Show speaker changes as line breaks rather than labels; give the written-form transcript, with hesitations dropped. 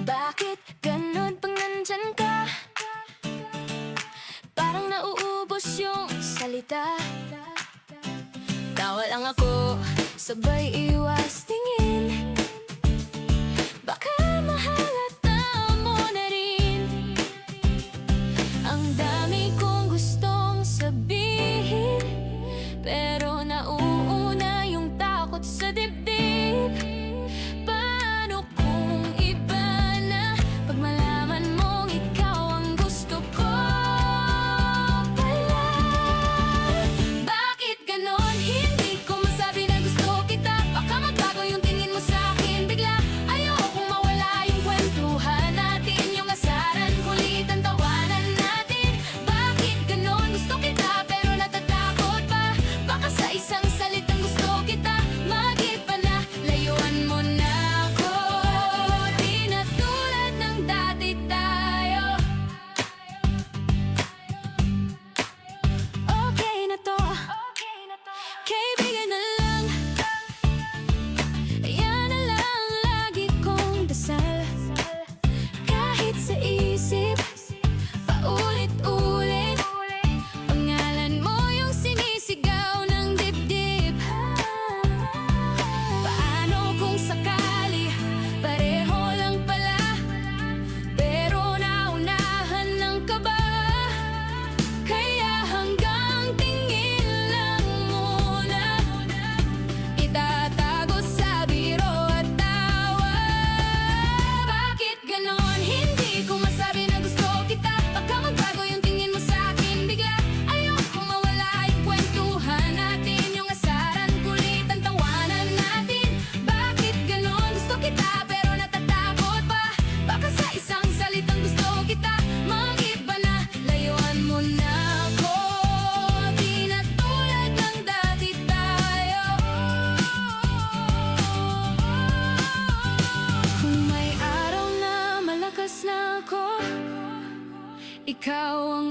Bakit ganun pag nandyan ka? Parang nauubos yung salita. Tawa lang ako, sabay iwas tingin. Baka mahalata mo na rin ang dami kong gustong sabihin, pero nauuna yung takot sa dibdib. Paano kung iba na pag malaman mong ikaw ang gusto ko pala? Bakit ganon? Hindi ko masabi na gusto kita. Baka magbago yung tingin mo sa akin bigla. Ayokong mawala yung kwentuhan natin, yung asaran, kulitan, tawanan natin. Bakit ganon? Gusto kita pero natatakot pa. Baka sa isang salitang gusto kita mag-iba na, layuan mo na ako. Di na tulad ng dati tayo. Okay na to, kaibigan na lang. Yan na lang lagi kong dasal. Kahit sa isip, paulit-ulit, pangalan mo yung sinisigaw ng dibdib. Paano kung sakali pareho lang pala, pero naunahan ng kaba? Kaya hanggang tingin lang muna, itatago sa biro at tawa. Bakit ganon? Hindi ko masabi na gusto kita. Baka magbago yung tingin mo sa akin bigla. Ayokong mawala yung kwentuhan natin, yung asaran, kulitan, tawanan natin. Bakit ganon? Gusto kita pero natatakot pa. Baka sa isang salitang gusto kita mag-iba na, layuan mo na ako. Di na tulad ng dati tayo. Kung may araw na malakas na ako, ikaw ang